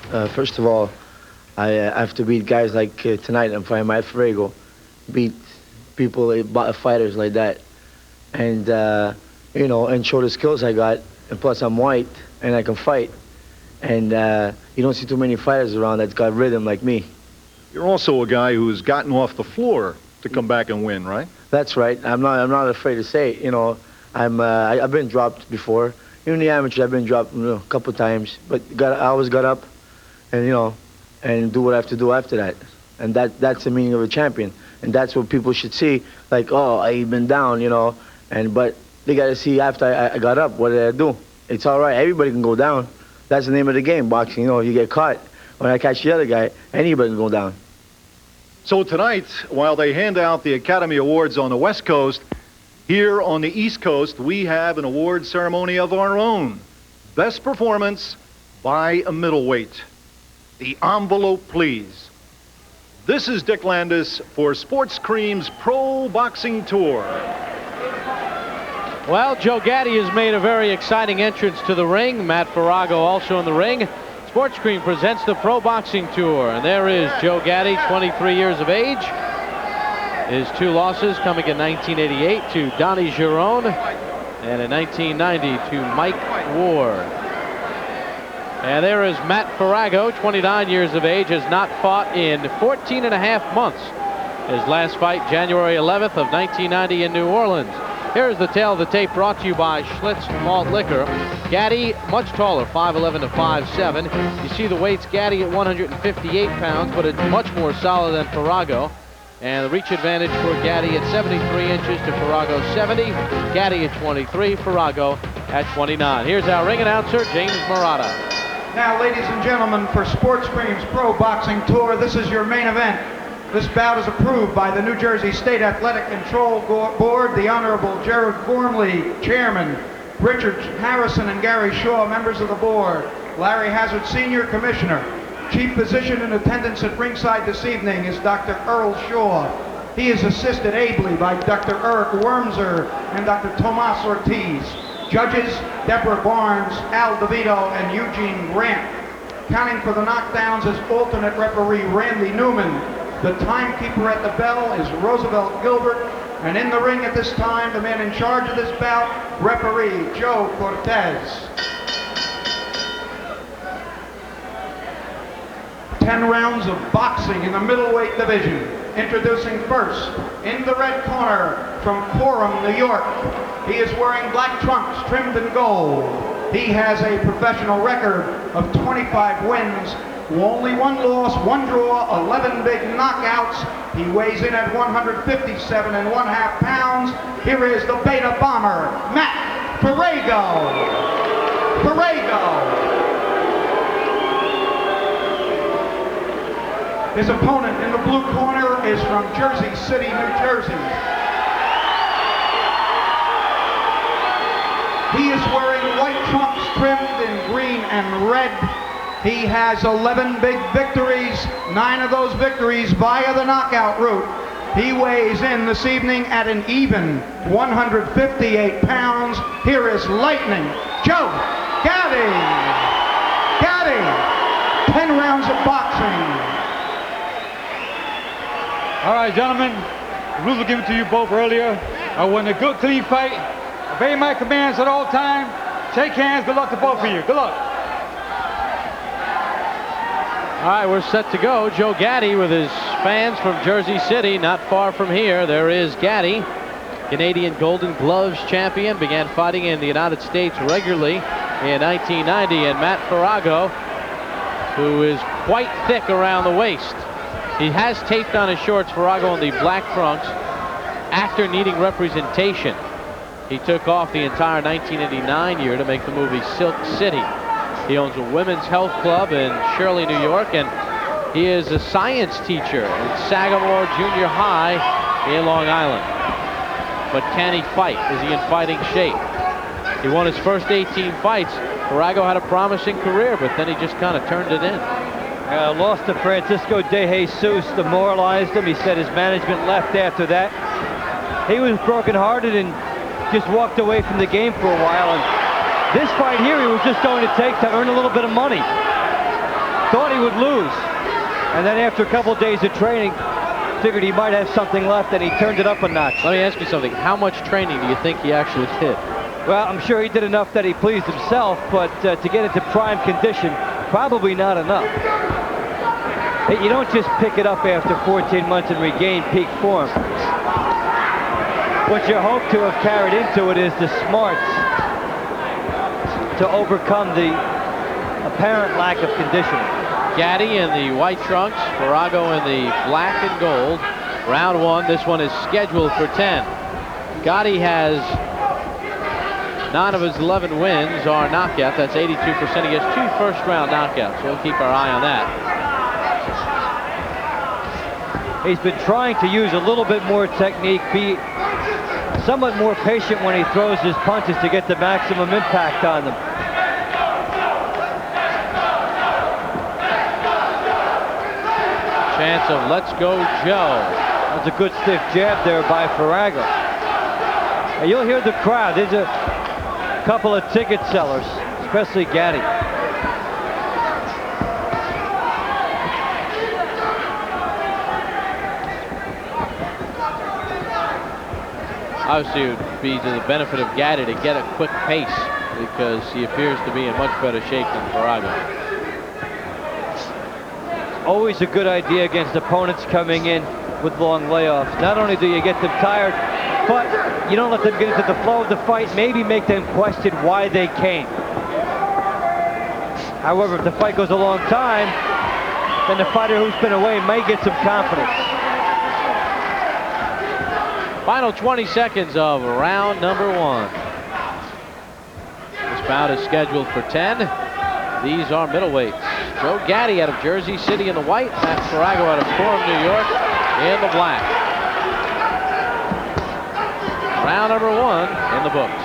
First of all, I have to beat guys like tonight. I'm fighting Matt Farrago, beat people, fighters like that, and and show the skills I got. And plus, I'm white and I can fight. And you don't see too many fighters around that's got rhythm like me. You're also a guy who's gotten off the floor to come back and win, right? That's right. I'm not afraid to say it. I've been dropped before. Even in the amateurs, I've been dropped a couple times, but I always got up, and and do what I have to do after that. And that's the meaning of a champion. And that's what people should see. Like, oh, I've been down, but they got to see after I got up, what did I do? It's all right. Everybody can go down. That's the name of the game, boxing. You get caught. When I catch the other guy, anybody can go down. So tonight, while they hand out the Academy Awards on the West Coast, here on the East Coast, we have an award ceremony of our own. Best performance by a middleweight. The envelope, please. This is Dick Landis for Sports Cream's Pro Boxing Tour. Well, Joe Gatti has made a very exciting entrance to the ring. Matt Farrago also in the ring. Sports Cream presents the Pro Boxing Tour. And there is Joe Gatti, 23 years of age. His 2 losses coming in 1988 to Donnie Giron and in 1990 to Mike Ward. And there is Matt Farrago, 29 years of age, has not fought in 14 and a half months. His last fight, January 11th of 1990 in New Orleans. Here's the tail of the tape brought to you by Schlitz Malt Liquor. Gatti, much taller, 5'11" to 5'7". You see the weights, Gatti at 158 pounds, but it's much more solid than Farrago. And the reach advantage for Gatti at 73 inches to Farrago 70. Gatti at 23, Farrago at 29. Here's our ring announcer, James Murata. Now, ladies and gentlemen, for Sports Cream's Pro Boxing Tour, this is your main event. This bout is approved by the New Jersey State Athletic Control Board, the Honorable Gerald Gormley, Chairman, Richard Harrison and Gary Shaw, members of the board, Larry Hazard, Senior Commissioner. Chief physician in attendance at ringside this evening is Dr. Earl Shaw. He is assisted ably by Dr. Eric Wormser and Dr. Tomas Ortiz. Judges, Deborah Barnes, Al DeVito, and Eugene Grant. Counting for the knockdowns is alternate referee Randy Newman. The timekeeper at the bell is Roosevelt Gilbert. And in the ring at this time, the man in charge of this bout, referee Joe Cortez. 10 rounds of boxing in the middleweight division. Introducing first, in the red corner, from Coram, New York. He is wearing black trunks trimmed in gold. He has a professional record of 25 wins, only 1 loss, 1 draw, 11 big knockouts. He weighs in at 157.5 pounds. Here is the Beta Bomber, Matt Farrago. His opponent in the blue corner is from Jersey City, New Jersey. He is wearing white trunks trimmed in green and red. He has 11 big victories, 9 of those victories via the knockout route. He weighs in this evening at an even 158 pounds. Here is Lightning Joe Gatti. 10 rounds of boxing. All right, gentlemen, the rules were given to you both earlier. I want a good, clean fight. Obey my commands at all times. Shake hands. Good luck to both of you. Good luck. All right, we're set to go. Joe Gatti with his fans from Jersey City, not far from here. There is Gatti, Canadian Golden Gloves champion, began fighting in the United States regularly in 1990, and Matt Farrago, who is quite thick around the waist. He has taped on his shorts, Farrago, in the black trunks, after needing representation. He took off the entire 1989 year to make the movie Silk City. He owns a women's health club in Shirley, New York, and he is a science teacher at Sagamore Junior High in Long Island. But can he fight? Is he in fighting shape? He won his first 18 fights. Farrago had a promising career, but then he just kind of turned it in. Lost to Francisco de Jesus, demoralized him. He said his management left after that. He was brokenhearted and just walked away from the game for a while. And this fight here, he was just going to take to earn a little bit of money. thought he would lose. And then after a couple of days of training, figured he might have something left, and he turned it up a notch. Let me ask you something. How much training do you think he actually did? Well, I'm sure he did enough that he pleased himself, but to get into prime condition, probably not enough. Hey, you don't just pick it up after 14 months and regain peak form. What you hope to have carried into it is the smarts to overcome the apparent lack of conditioning. Gatti in the white trunks, Farrago in the black and gold. Round one, this one is scheduled for 10. Gatti has 9 of his 11 wins are knockout. That's 82%. He has 2 first-round knockouts, so we'll keep our eye on that. He's been trying to use a little bit more technique, be somewhat more patient when he throws his punches to get the maximum impact on them. Chance of let's go Joe. That's a good stiff jab there by Farrago. And you'll hear the crowd. There's a couple of ticket sellers, especially Gatti. Obviously, it would be to the benefit of Gatti to get a quick pace because he appears to be in much better shape than Farrago. Always a good idea against opponents coming in with long layoffs. Not only do you get them tired, but you don't let them get into the flow of the fight, maybe make them question why they came. However, if the fight goes a long time, then the fighter who's been away may get some confidence. Final 20 seconds of round number 1. This bout is scheduled for 10. These are middleweights. Joe Gatti out of Jersey City in the white. Matt Farrago out of Gorham, New York in the black. Round number 1 in the books.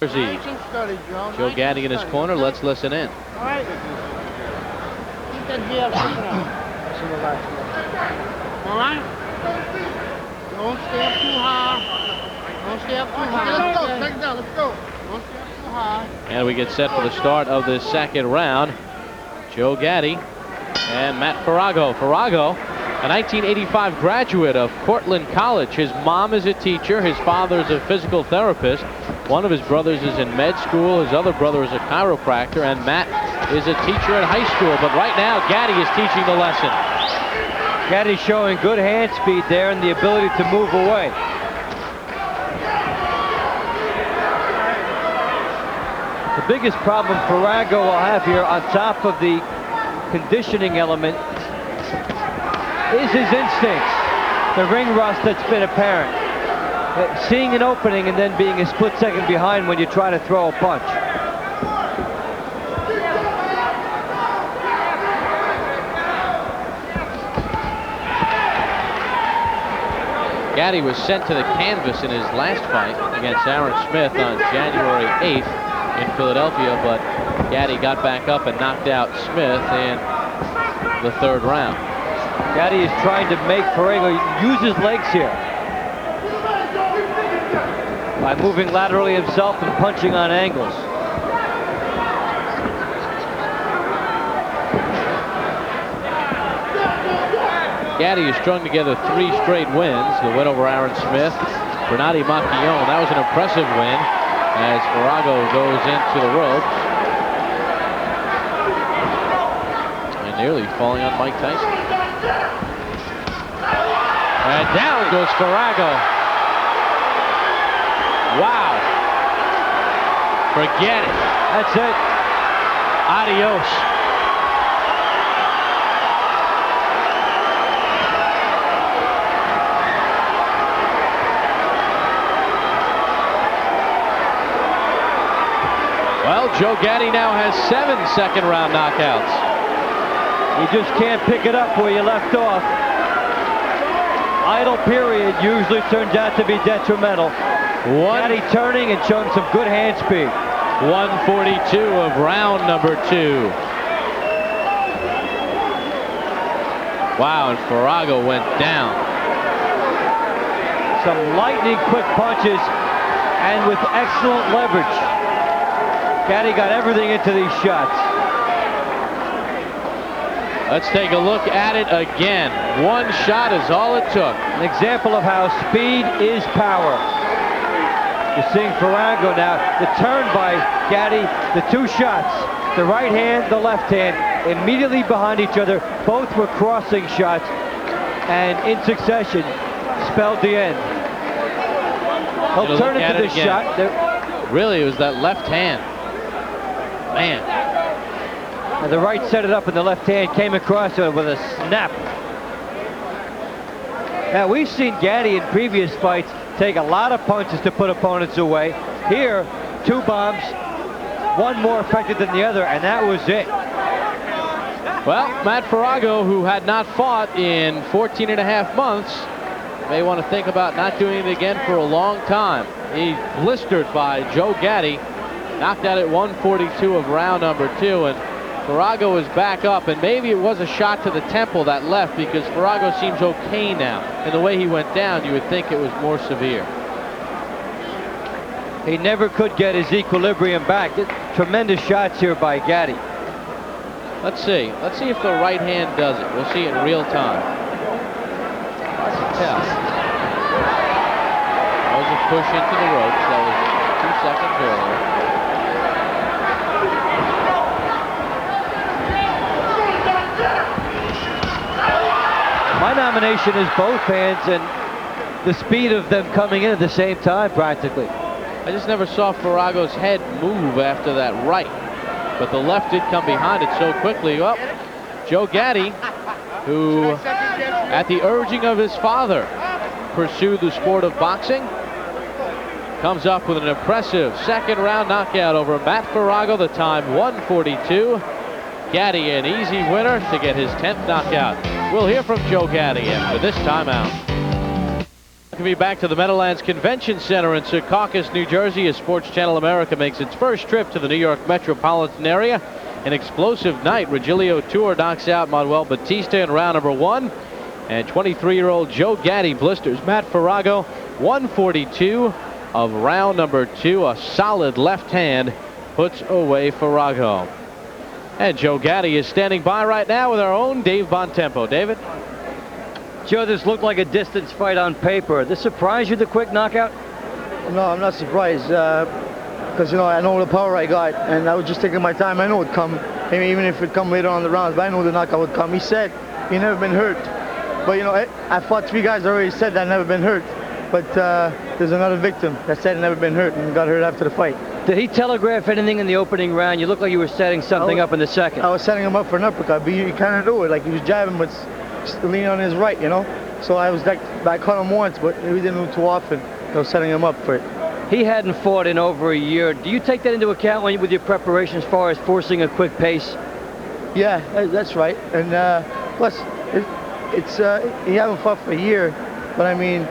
Jersey. Joe Gatti in his corner. Let's listen in. All right? Don't stay up too high. Don't stay up too high. Let's go. Take it down. Let's go. Don't stay up too high. And we get set for the start of the second round. Joe Gatti and Matt Farrago. Farrago, a 1985 graduate of Cortland College. His mom is a teacher. His father is a physical therapist. One of his brothers is in med school. His other brother is a chiropractor. And Matt is a teacher at high school. But right now, Gatti is teaching the lesson. Gatti showing good hand speed there and the ability to move away. The biggest problem Farrago will have here, on top of the conditioning element, is his instincts. The ring rust that's been apparent. Seeing an opening and then being a split second behind when you try to throw a punch. Gatti was sent to the canvas in his last fight against Aaron Smith on January 8th in Philadelphia, but Gatti got back up and knocked out Smith in the 3rd round. Gatti is trying to make Farrago use his legs here by moving laterally himself and punching on angles. Gatti has strung together 3 straight wins. The win over Aaron Smith, Bernardi Macchione. That was an impressive win as Farrago goes into the ropes. And nearly falling on Mike Tyson. And down goes Farrago. Wow. Forget it. That's it. Adios. Well, Joe Gatti now has 7 second-round knockouts. You just can't pick it up where you left off. Idle period usually turns out to be detrimental. Gatti turning and showing some good hand speed. 142 of round number 2. Wow, and Farrago went down. Some lightning quick punches and with excellent leverage. Gatti got everything into these shots. Let's take a look at it again. One shot is all it took. An example of how speed is power. You're seeing Farrago now. The turn by Gatti, the two shots. The right hand, the left hand, immediately behind each other. Both were crossing shots, and in succession, spelled the end. He'll turn into this shot. Really, it was that left hand. Man. And the right set it up, and the left hand came across with a snap. Now, we've seen Gatti in previous fights take a lot of punches to put opponents away. Here, two bombs, one more effective than the other, and that was it. Well, Matt Farrago, who had not fought in 14.5 months, may want to think about not doing it again for a long time. He's blistered by Joe Gatti, knocked out at 142 of round number 2, and Farrago is back up, and maybe it was a shot to the temple that left, because Farrago seems okay now. And the way he went down, you would think it was more severe. He never could get his equilibrium back. Tremendous shots here by Gatti. Let's see. Let's see if the right hand does it. We'll see it in real time. Yeah. That was a push into the ropes. That was 2 seconds earlier. My nomination is both hands and the speed of them coming in at the same time, practically. I just never saw Farrago's head move after that right, but the left did come behind it so quickly. Well, Joe Gatti, who, at the urging of his father, pursued the sport of boxing, comes up with an impressive second round knockout over Matt Farrago, the time 142. Gatti an easy winner to get his 10th knockout. We'll hear from Joe Gatti after this timeout. We'll be back to the Meadowlands Convention Center in Secaucus, New Jersey, as Sports Channel America makes its first trip to the New York metropolitan area. An explosive night. Regilio Tour knocks out Manuel Batista in round number 1. And 23-year-old Joe Gatti blisters Matt Farrago, 142 of round number 2. A solid left hand puts away Farrago. And Joe Gatti is standing by right now with our own Dave Bontempo. David? Joe, this looked like a distance fight on paper. This surprised you, the quick knockout? No, I'm not surprised, because I know the power I got, and I was just taking my time. I know it would come, even if it come later on the rounds, but I know the knockout would come. He said he never been hurt, but I fought 3 guys that already said that I've never been hurt, but there's another victim that said never been hurt and got hurt after the fight. Did he telegraph anything in the opening round? You looked like you were setting something up in the second. I was setting him up for an uppercut, but you kind of knew it. Like, he was jabbing, but leaning on his right, So I was like, I caught him once, but we didn't do too often. I was setting him up for it. He hadn't fought in over a year. Do you take that into account with your preparation as far as forcing a quick pace? Yeah, that's right. And plus, he hasn't fought for a year, but I mean,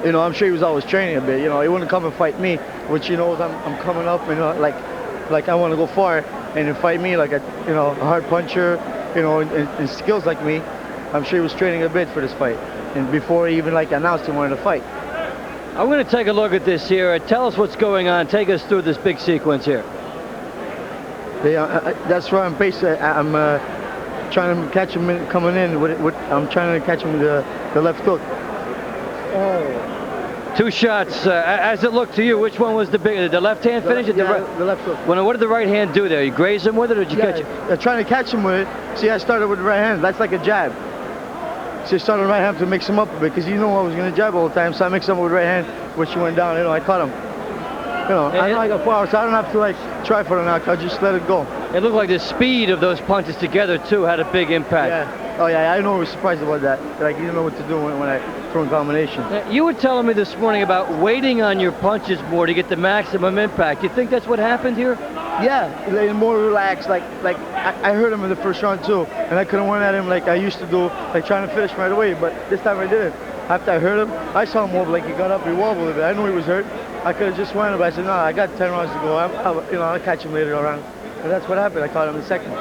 I'm sure he was always training a bit. He wouldn't come and fight me, which he knows I'm coming up, like I want to go far, and to fight me like a hard puncher, and skills like me. I'm sure he was training a bit for this fight, and before he even announced he wanted to fight. I'm going to take a look at this here. Tell us what's going on. Take us through this big sequence here. Yeah, that's where I'm based. I'm trying to catch him coming in. I'm trying to catch him with the left hook. Oh. 2 shots. As it looked to you, which one was the bigger? The left hand finish? The left hook. What did the right hand do there? You grazed him with it, or did you catch it? I'm trying to catch him with it. See, I started with the right hand. That's like a jab. So I started with the right hand to mix him up a bit, because I was going to jab all the time. So I mixed him with the right hand, which went down. I caught him. I know I got power, so I don't have to try for the knockout. Just let it go. It looked like the speed of those punches together too had a big impact. Yeah. Oh yeah, I know I was surprised about that. Like, you didn't know what to do when I threw in combination. You were telling me this morning about waiting on your punches more to get the maximum impact. You think that's what happened here? Yeah, more relaxed. Like I heard him in the first round too, and I couldn't win at him like I used to do, like trying to finish right away. But this time I didn't. After I heard him, I saw him wobble, like he got up, he wobbled a bit. I knew he was hurt. I could have just won him, but I said, no, I got 10 rounds to go. I'll catch him later on. And that's what happened. I caught him in the second.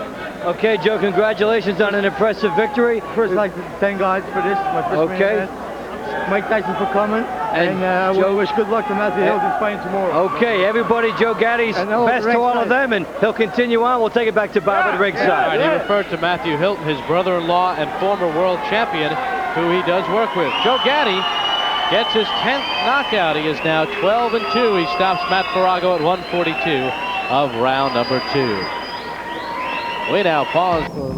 Okay, Joe, congratulations on an impressive victory. First, I'd like to thank God for this. My first main event. Mike Tyson for coming. And I wish good luck to Matthew Hilton fighting tomorrow. Okay, everybody, Joe Gatti's best to all of them, and he'll continue on. We'll take it back to Bob at ringside. All right, he referred to Matthew Hilton, his brother-in-law and former world champion, who he does work with. Joe Gatti gets his 10th knockout. He is now 12-2. He stops Matt Farrago at 142 of round number 2. We now pause for a